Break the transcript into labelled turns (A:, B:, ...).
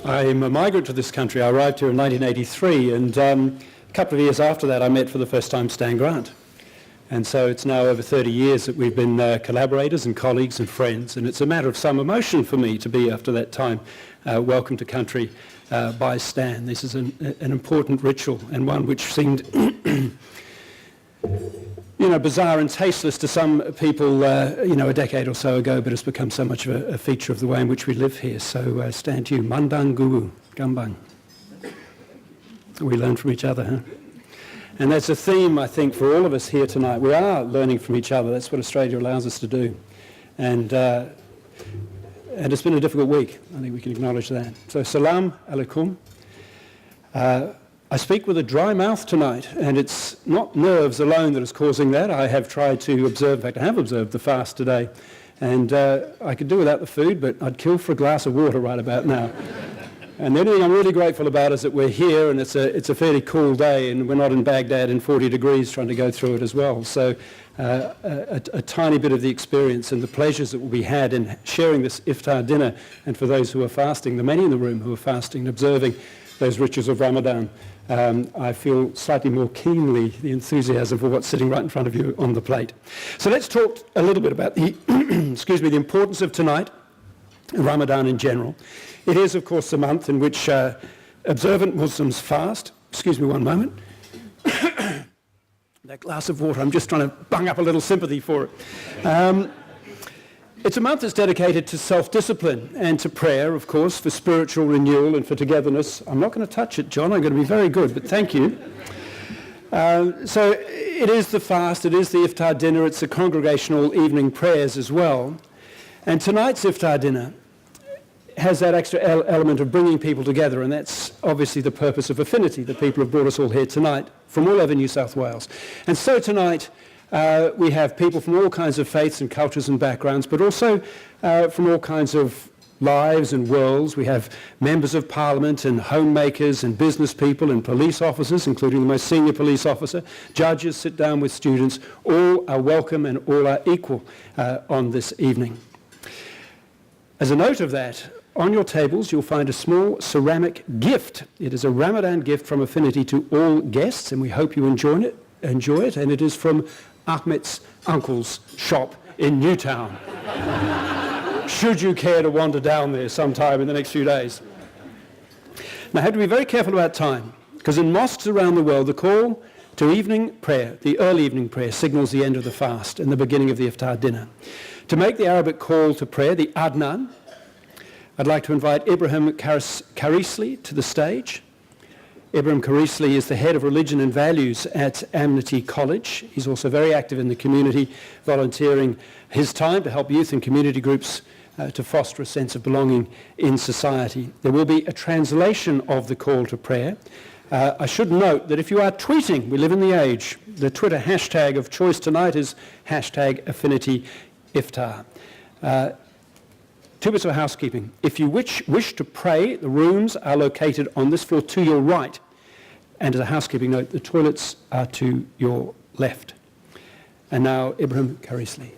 A: I'm a migrant to this country. I arrived here in 1983, and a couple of years after that I met for the first time Stan Grant. And so it's now over 30 years that we've been collaborators and colleagues and friends, and it's a matter of some emotion for me to be, after that time, welcomed to country by Stan. This is an important ritual, and one which seemed bizarre and tasteless to some people, a decade or so ago, but has become so much of a feature of the way in which we live here. So Stan, to you, Mandang Guru, Gambang. We learn from each other, huh? And that's a theme, I think, for all of us here tonight. We are learning from each other. That's what Australia allows us to do. And it's been a difficult week. I think we can acknowledge that. So, salam alaikum. I speak with a dry mouth tonight, and it's not nerves alone that is causing that. I have tried to observe, in fact I have observed the fast today, and I could do without the food, but I'd kill for a glass of water right about now. And the only thing I'm really grateful about is that we're here, and it's a fairly cool day, and we're not in Baghdad in 40 degrees trying to go through it as well. So a tiny bit of the experience and the pleasures that will be had in sharing this iftar dinner, and for those who are fasting, the many in the room who are fasting and observing those rituals of Ramadan, I feel slightly more keenly the enthusiasm for what's sitting right in front of you on the plate. So let's talk a little bit about the, the importance of tonight, Ramadan in general. It is, of course, the month in which observant Muslims fast. Excuse me one moment. That glass of water, I'm just trying to bung up a little sympathy for it. It's a month that's dedicated to self-discipline and to prayer, of course, for spiritual renewal and for togetherness. I'm not going to touch it, John. I'm going to be very good, but thank you. So it is the fast, it is the iftar dinner, it's the congregational evening prayers as well. And tonight's iftar dinner has that extra element of bringing people together, and that's obviously the purpose of Affinity. The people have brought us all here tonight from all over New South Wales. And so tonight, we have people from all kinds of faiths and cultures and backgrounds, but also from all kinds of lives and worlds. We have members of parliament and homemakers and business people and police officers, including the most senior police officer. Judges sit down with students. All are welcome and all are equal on this evening. As a note of that, on your tables you'll find a small ceramic gift. It is a Ramadan gift from Affinity to all guests, and we hope you enjoy it, and it is from Ahmet's uncle's shop in Newtown. Should you care to wander down there sometime in the next few days. Now, I have to be very careful about time, because in mosques around the world, the call to evening prayer, the early evening prayer, signals the end of the fast and the beginning of the iftar dinner. To make the Arabic call to prayer, the Adnan, I'd like to invite Ibrahim Karisli to the stage. Ibrahim Karisli is the head of religion and values at Amity College. He's also very active in the community, volunteering his time to help youth and community groups to foster a sense of belonging in society. There will be a translation of the call to prayer. I should note that if you are tweeting, we live in the age, the Twitter hashtag of choice tonight is #AfinityIftar. Two bits of housekeeping. If you wish to pray, the rooms are located on this floor to your right. And as a housekeeping note, the toilets are to your left. And now, Ibrahim Karisli.